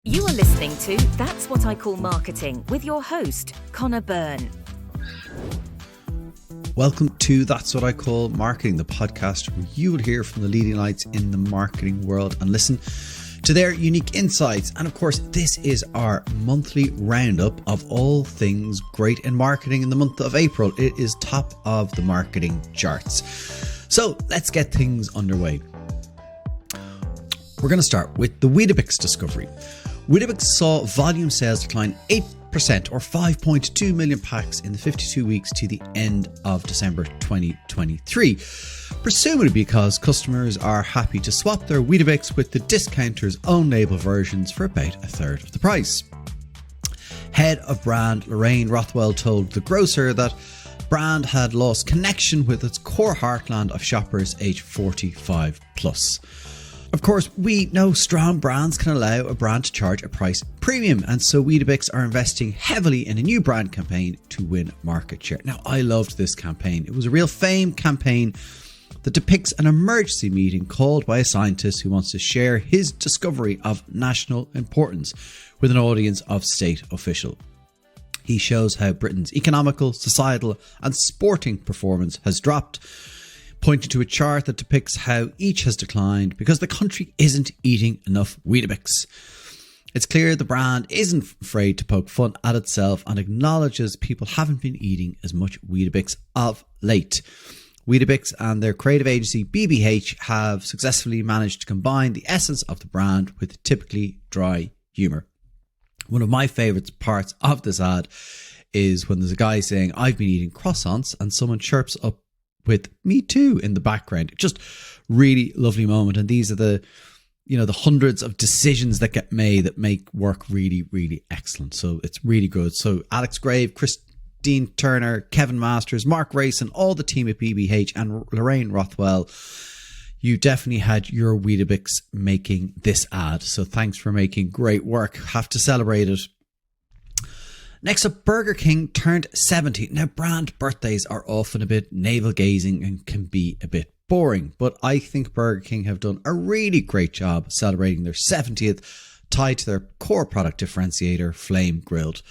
You are listening to That's What I Call Marketing with your host, Connor Byrne. Welcome to That's What I Call Marketing, the podcast where you will hear from the leading lights in the marketing world and listen to their unique insights. And of course, this is our monthly roundup of all things great in marketing in the month of April. It is top of the marketing charts. So let's get things underway. We're going to start with the Weetabix discovery. Weetabix saw volume sales decline 8% or 5.2 million packs in the 52 weeks to the end of December 2023, presumably because customers are happy to swap their Weetabix with the discounter's own label versions for about a third of the price. Head of brand Lorraine Rothwell told the grocer that brand had lost connection with its core heartland of shoppers aged 45 plus. Of course, we know strong brands can allow a brand to charge a price premium, and so Weetabix are investing heavily in a new brand campaign to win market share. Now, I loved this campaign. It was a real fame campaign that depicts an emergency meeting called by a scientist who wants to share his discovery of national importance with an audience of state official. He shows how Britain's economical, societal and sporting performance has dropped, pointing to a chart that depicts how each has declined because the country isn't eating enough Weetabix. It's clear the brand isn't afraid to poke fun at itself and acknowledges people haven't been eating as much Weetabix of late. Weetabix and their creative agency BBH have successfully managed to combine the essence of the brand with typically dry humour. One of my favourite parts of this ad is when there's a guy saying, "I've been eating croissants," and someone chirps up with "me too" in the background. Just really lovely moment. And these are the hundreds of decisions that get made that make work really, really excellent. So it's really good. So Alex Grave, Christine Turner, Kevin Masters, Mark Race, and all the team at BBH and Lorraine Rothwell, you definitely had your Weetabix making this ad. So thanks for making great work. Have to celebrate it. Next up, Burger King turned 70. Now, brand birthdays are often a bit navel-gazing and can be a bit boring, but I think Burger King have done a really great job celebrating their 70th, tied to their core product differentiator, Flame Grilled.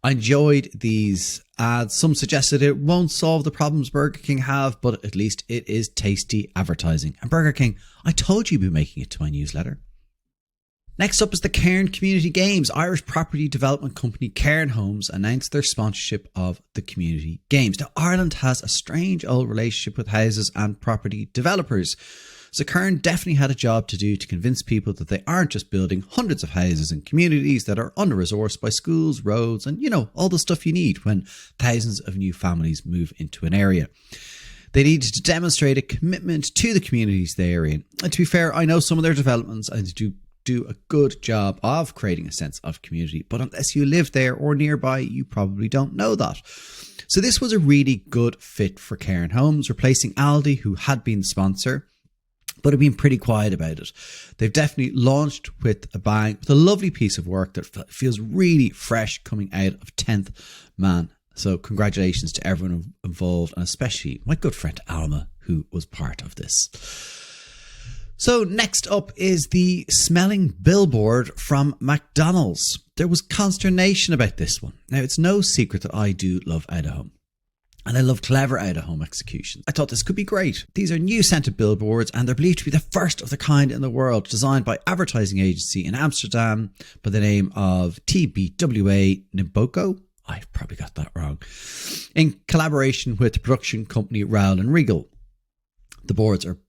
I enjoyed these ads. Some suggested it won't solve the problems Burger King have, but at least it is tasty advertising. And Burger King, I told you you'd be making it to my newsletter. Next up is the Cairn Community Games. Irish property development company Cairn Homes announced their sponsorship of the Community Games. Now, Ireland has a strange old relationship with houses and property developers. So Cairn definitely had a job to do to convince people that they aren't just building hundreds of houses in communities that are under-resourced by schools, roads, and, all the stuff you need when thousands of new families move into an area. They needed to demonstrate a commitment to the communities they are in. And to be fair, I know some of their developments and do a good job of creating a sense of community, but unless you live there or nearby, you probably don't know that. So this was a really good fit for Cairn Homes, replacing Aldi, who had been the sponsor, but have been pretty quiet about it. They've definitely launched with a bang, with a lovely piece of work that feels really fresh coming out of 10th Man. So congratulations to everyone involved, and especially my good friend Alma, who was part of this. So next up is the smelling billboard from McDonald's. There was consternation about this one. Now, it's no secret that I do love out-of-home, and I love clever out-of-home executions. I thought this could be great. These are new scented billboards, and they're believed to be the first of their kind in the world, designed by advertising agency in Amsterdam by the name of TBWA Naboko. I've probably got that wrong. In collaboration with the production company Rowell and Regal. The boards are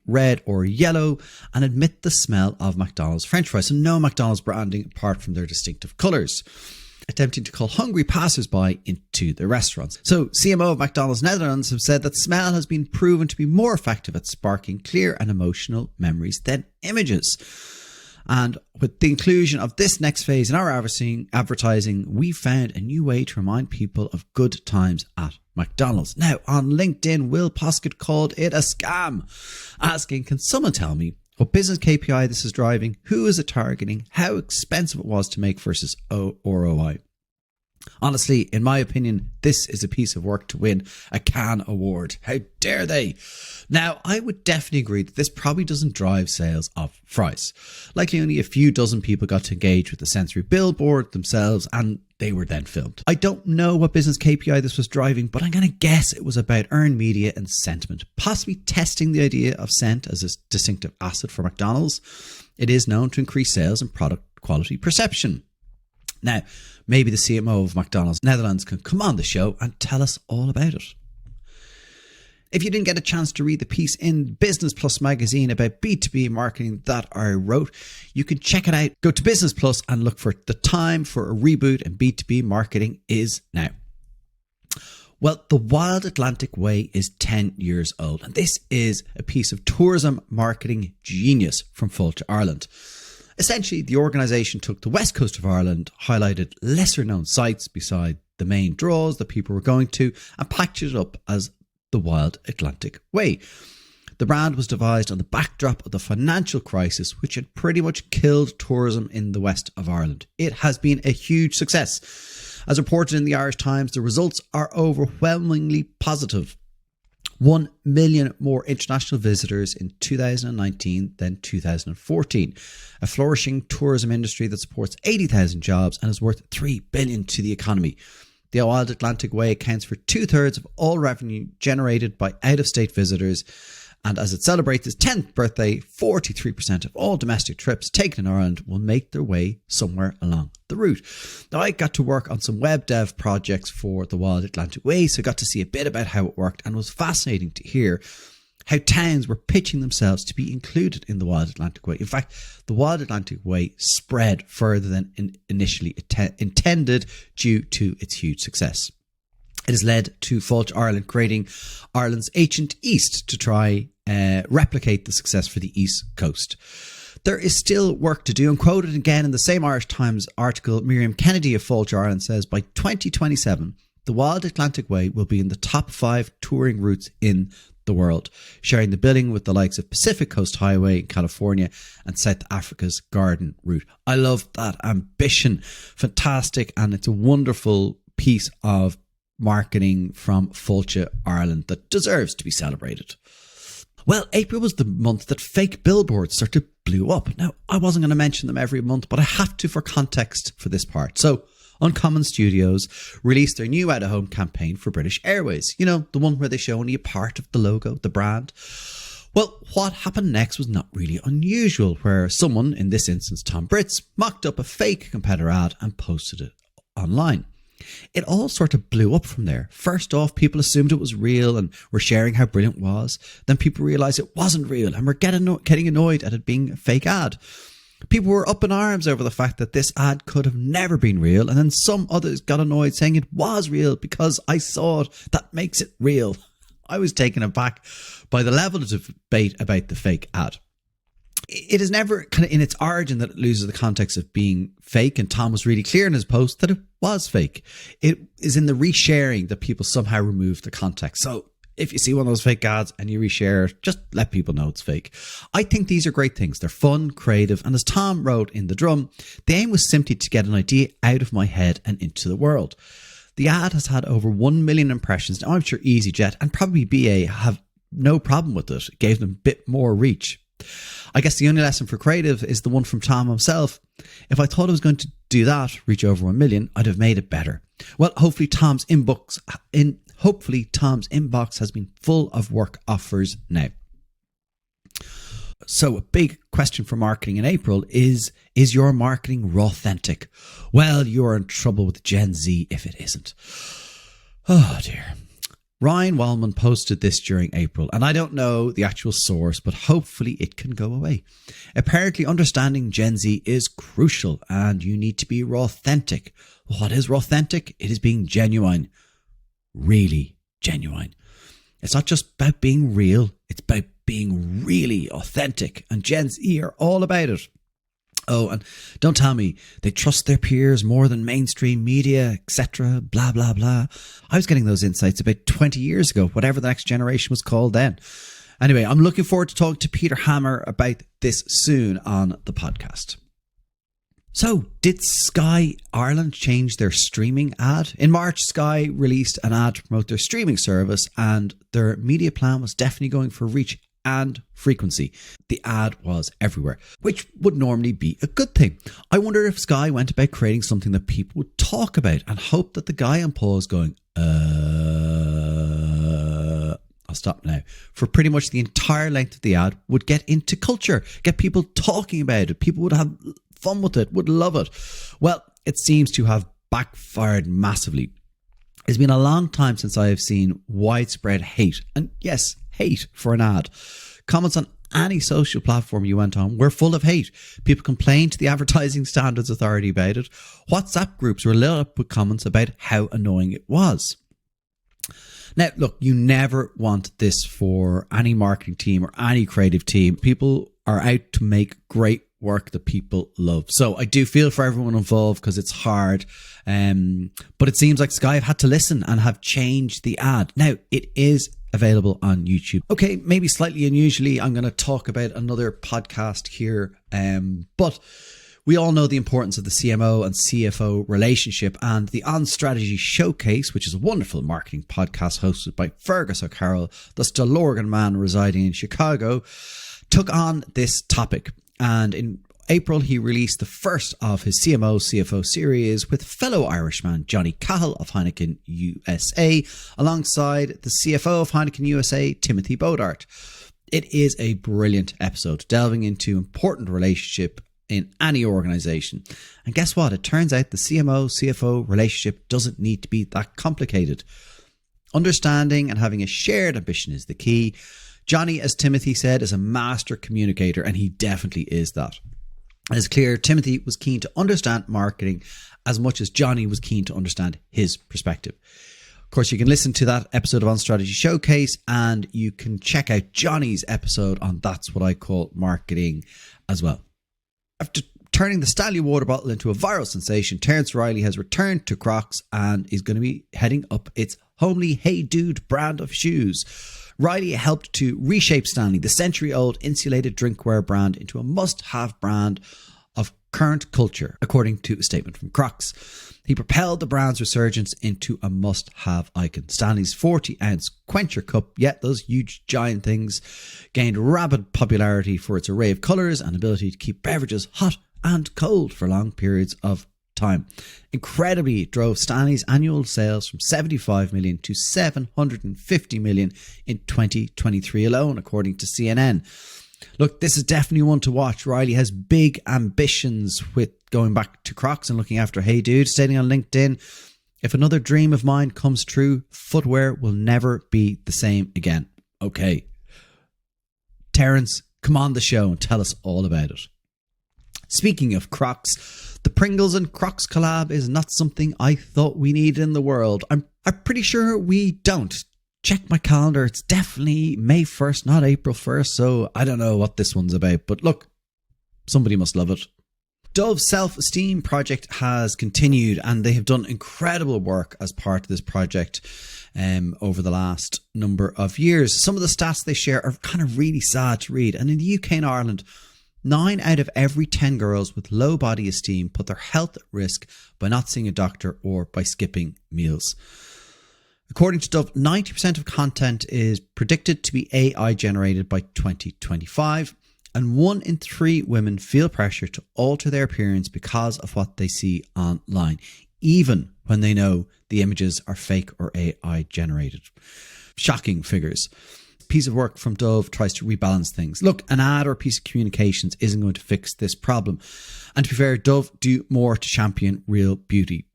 red or yellow and admit the smell of McDonald's French fries. So no McDonald's branding apart from their distinctive colours, attempting to call hungry passers-by into the restaurants. So CMO of McDonald's Netherlands have said that smell has been proven to be more effective at sparking clear and emotional memories than images. And with the inclusion of this next phase in our advertising, we found a new way to remind people of good times at McDonald's. Now, on LinkedIn, Will Poskett called it a scam, asking, can someone tell me what business KPI this is driving? Who is it targeting? How expensive it was to make versus ROI? Honestly, in my opinion, this is a piece of work to win a Cannes award. How dare they? Now, I would definitely agree that this probably doesn't drive sales of fries. Likely only a few dozen people got to engage with the sensory billboard themselves, and they were then filmed. I don't know what business KPI this was driving, but I'm going to guess it was about earned media and sentiment, possibly testing the idea of scent as a distinctive asset for McDonald's. It is known to increase sales and product quality perception. Now, maybe the CMO of McDonald's Netherlands can come on the show and tell us all about it. If you didn't get a chance to read the piece in Business Plus magazine about B2B marketing that I wrote, you can check it out. Go to Business Plus and look for The Time for a Reboot in B2B Marketing is now. Well, the Wild Atlantic Way is 10 years old, and this is a piece of tourism marketing genius from Fáilte Ireland. Essentially, the organisation took the west coast of Ireland, highlighted lesser known sites beside the main draws that people were going to, and packaged it up as the Wild Atlantic Way. The brand was devised on the backdrop of the financial crisis, which had pretty much killed tourism in the west of Ireland. It has been a huge success. As reported in the Irish Times, the results are overwhelmingly positive. 1 million more international visitors in 2019 than 2014. A flourishing tourism industry that supports 80,000 jobs and is worth 3 billion to the economy. The Wild Atlantic Way accounts for 2/3 of all revenue generated by out-of-state visitors, and as it celebrates its 10th birthday, 43% of all domestic trips taken in Ireland will make their way somewhere along the route. Now, I got to work on some web dev projects for the Wild Atlantic Way, so I got to see a bit about how it worked, and it was fascinating to hear how towns were pitching themselves to be included in the Wild Atlantic Way. In fact, the Wild Atlantic Way spread further than initially intended due to its huge success. It has led to Fáilte Ireland creating Ireland's Ancient East to try replicate the success for the East Coast. There is still work to do, and quoted again in the same Irish Times article, Miriam Kennedy of Fáilte Ireland says, by 2027, the Wild Atlantic Way will be in the top 5 touring routes in the world, sharing the billing with the likes of Pacific Coast Highway in California and South Africa's Garden Route. I love that ambition. Fantastic, and it's a wonderful piece of marketing from Fáilte Ireland that deserves to be celebrated. Well, April was the month that fake billboards sort of blew up. Now, I wasn't going to mention them every month, but I have to for context for this part. So, Uncommon Studios released their new out-of-home campaign for British Airways. You know, the one where they show only a part of the logo, the brand. Well, what happened next was not really unusual, where someone, in this instance Tom Brits, mocked up a fake competitor ad and posted it online. It all sort of blew up from there. First off, people assumed it was real and were sharing how brilliant it was. Then people realised it wasn't real and were getting annoyed at it being a fake ad. People were up in arms over the fact that this ad could have never been real, and then some others got annoyed saying it was real because I saw it. That makes it real. I was taken aback by the level of debate about the fake ad. It is never kind of in its origin that it loses the context of being fake, and Tom was really clear in his post that it was fake. It is in the resharing that people somehow remove the context. So if you see one of those fake ads and you reshare, just let people know it's fake. I think these are great things. They're fun, creative, and as Tom wrote in The Drum, the aim was simply to get an idea out of my head and into the world. The ad has had over 1 million impressions. Now, I'm sure EasyJet and probably BA have no problem with it. It gave them a bit more reach. I guess the only lesson for creative is the one from Tom himself. If I thought I was going to do that, reach over 1 million, I'd have made it better. Well, hopefully Tom's inbox has been full of work offers now. So a big question for marketing in April is your marketing raw authentic? Well, you're in trouble with Gen Z if it isn't. Oh dear. Ryan Wallman posted this during April, and I don't know the actual source, but hopefully it can go away. Apparently, understanding Gen Z is crucial, and you need to be raw authentic. What is raw authentic? It is being genuine. Really genuine. It's not just about being real, it's about being really authentic, and Gen Z are all about it. Oh, and don't tell me they trust their peers more than mainstream media, etc., blah, blah, blah. I was getting those insights about 20 years ago, whatever the next generation was called then. Anyway, I'm looking forward to talking to Peter Hammer about this soon on the podcast. So, did Sky Ireland change their streaming ad? In March, Sky released an ad to promote their streaming service, and their media plan was definitely going for reach and frequency. The ad was everywhere, which would normally be a good thing. I wonder if Sky went about creating something that people would talk about and hope that the guy on pause going, I'll stop now, for pretty much the entire length of the ad would get into culture, get people talking about it. People would have fun with it, would love it. Well, it seems to have backfired massively. It's been a long time since I have seen widespread hate, and yes, hate for an ad. Comments on any social platform you went on were full of hate. People complained to the Advertising Standards Authority about it. WhatsApp groups were lit up with comments about how annoying it was. Now, look, you never want this for any marketing team or any creative team. People are out to make great work that people love. So I do feel for everyone involved because it's hard. But it seems like Sky have had to listen and have changed the ad. Now, it is available on YouTube. Okay, maybe slightly unusually, I'm going to talk about another podcast here. But we all know the importance of the CMO and CFO relationship, and the On Strategy Showcase, which is a wonderful marketing podcast hosted by Fergus O'Carroll, the Stillorgan man residing in Chicago, took on this topic. And in April, he released the first of his CMO CFO series with fellow Irishman Johnny Cahill of Heineken USA, alongside the CFO of Heineken USA, Timothy Bodart. It is a brilliant episode, delving into important relationship in any organization. And guess what? It turns out the CMO CFO relationship doesn't need to be that complicated. Understanding and having a shared ambition is the key. Johnny, as Timothy said, is a master communicator, and he definitely is that. And it's clear Timothy was keen to understand marketing as much as Johnny was keen to understand his perspective. Of course, you can listen to that episode of On Strategy Showcase, and you can check out Johnny's episode on That's What I Call Marketing as well. After turning the Stanley water bottle into a viral sensation, Terrence Riley has returned to Crocs and is going to be heading up its homely Hey Dude brand of shoes. Riley helped to reshape Stanley, the century-old insulated drinkware brand, into a must-have brand of current culture, according to a statement from Crocs. He propelled the brand's resurgence into a must-have icon. Stanley's 40-ounce Quencher Cup, yet those huge giant things, gained rapid popularity for its array of colours and ability to keep beverages hot and cold for long periods of time. Incredibly, it drove Stanley's annual sales from 75 million to 750 million in 2023 alone, according to CNN. Look, this is definitely one to watch. Riley has big ambitions with going back to Crocs and looking after Hey Dude, stating on LinkedIn, "If another dream of mine comes true, footwear will never be the same again." Okay. Terrence, come on the show and tell us all about it. Speaking of Crocs, the Pringles and Crocs collab is not something I thought we needed in the world. I'm pretty sure we don't. Check my calendar. It's definitely May 1st, not April 1st. So I don't know what this one's about. But look, somebody must love it. Dove's self-esteem project has continued, and they have done incredible work as part of this project over the last number of years. Some of the stats they share are kind of really sad to read. And in the UK and Ireland, 9 out of every 10 girls with low body esteem put their health at risk by not seeing a doctor or by skipping meals. According to Dove, 90% of content is predicted to be AI generated by 2025, and 1 in 3 women feel pressure to alter their appearance because of what they see online, even when they know the images are fake or AI generated. Shocking figures. Piece of work from Dove tries to rebalance things. Look, an ad or a piece of communications isn't going to fix this problem. And to be fair, Dove do more to champion real beauty.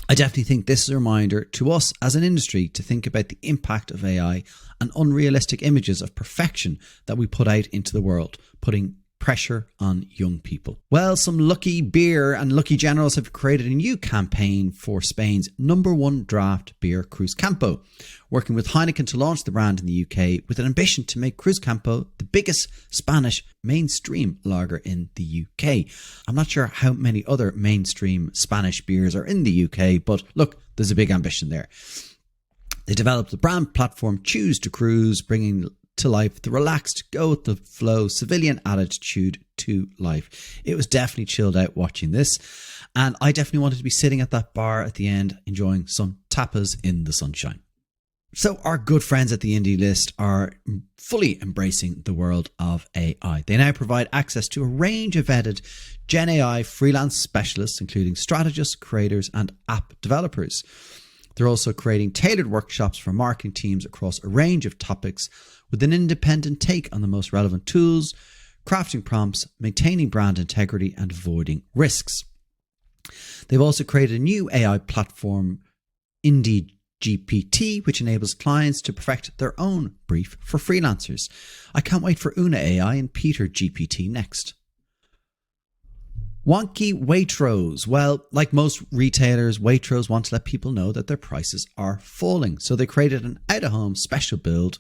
I definitely think this is a reminder to us as an industry to think about the impact of AI and unrealistic images of perfection that we put out into the world, putting pressure on young people. Well, some Lucky Beer and Lucky Generals have created a new campaign for Spain's #1 draft beer, Cruz Campo, working with Heineken to launch the brand in the UK with an ambition to make Cruz Campo the biggest Spanish mainstream lager in the UK. I'm not sure how many other mainstream Spanish beers are in the UK, but look, there's a big ambition there. They developed the brand platform Choose to Cruise, bringing to life, the relaxed, go with the flow, civilian attitude to life. It was definitely chilled out watching this. And I definitely wanted to be sitting at that bar at the end, enjoying some tapas in the sunshine. So our good friends at the Indie List are fully embracing the world of AI. They now provide access to a range of vetted Gen AI freelance specialists, including strategists, creators, and app developers. They're also creating tailored workshops for marketing teams across a range of topics with an independent take on the most relevant tools, crafting prompts, maintaining brand integrity, and avoiding risks. They've also created a new AI platform, Indie GPT, which enables clients to perfect their own brief for freelancers. I can't wait for Una AI and Peter GPT next. Wonky Waitrose. Well, like most retailers, Waitrose want to let people know that their prices are falling. So they created an out-of-home special build,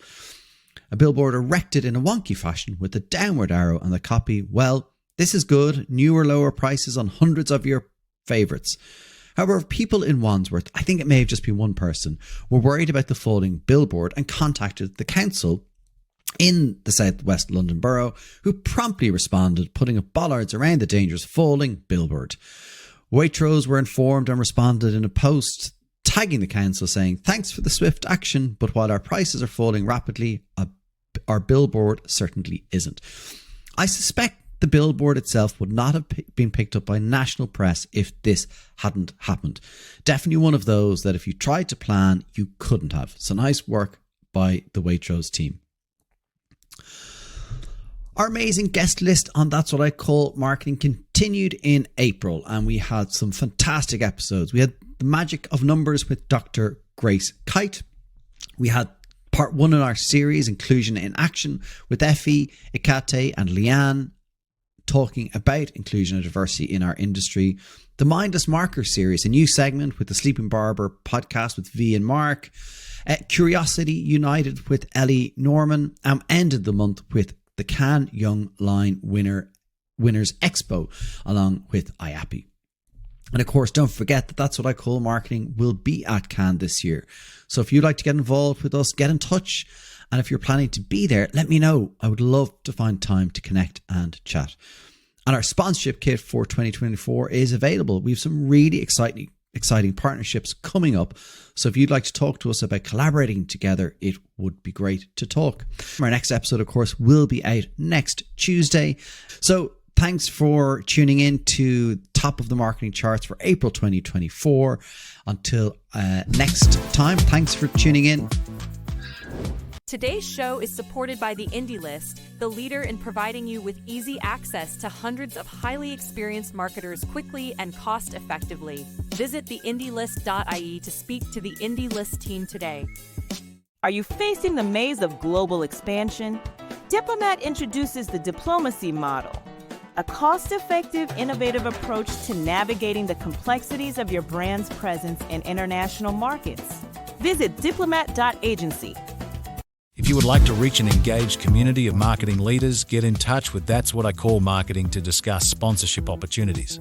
a billboard erected in a wonky fashion with a downward arrow and the copy, well, this is good, newer, lower prices on hundreds of your favourites. However, people in Wandsworth, I think it may have just been one person, were worried about the falling billboard and contacted the council in the southwest London borough, who promptly responded, putting up bollards around the dangerous falling billboard. Waitrose were informed and responded in a post tagging the council saying, "Thanks for the swift action, but while our prices are falling rapidly, our billboard certainly isn't." I suspect the billboard itself would not have been picked up by national press if this hadn't happened. Definitely one of those that if you tried to plan, you couldn't have. So nice work by the Waitrose team. Our amazing guest list on That's What I Call Marketing continued in April, and we had some fantastic episodes. We had The Magic of Numbers with Dr. Grace Kite. We had part 1 in our series, Inclusion in Action, with Effie, Ikate, and Leanne, talking about inclusion and diversity in our industry. The Mindless Marker series, a new segment with the Sleeping Barber podcast with V and Mark. Curiosity United with Ellie Norman. Ended the month with the Cairn Young Line Winners Expo along with IAPI. And of course, don't forget that That's What I Call Marketing will be at Cairn this year. So if you'd like to get involved with us, get in touch. And if you're planning to be there, let me know. I would love to find time to connect and chat. And our sponsorship kit for 2024 is available. We have some really exciting partnerships coming up. So if you'd like to talk to us about collaborating together, it would be great to talk. Our next episode, of course, will be out next Tuesday. So thanks for tuning in to Top of the Marketing Charts for April 2024. Until next time, thanks for tuning in. Today's show is supported by the Indie List, the leader in providing you with easy access to hundreds of highly experienced marketers quickly and cost-effectively. Visit theindielist.ie to speak to the Indie List team today. Are you facing the maze of global expansion? Diplomat introduces the diplomacy model, a cost-effective, innovative approach to navigating the complexities of your brand's presence in international markets. Visit diplomat.agency. If you would like to reach an engaged community of marketing leaders, get in touch with That's What I Call Marketing to discuss sponsorship opportunities.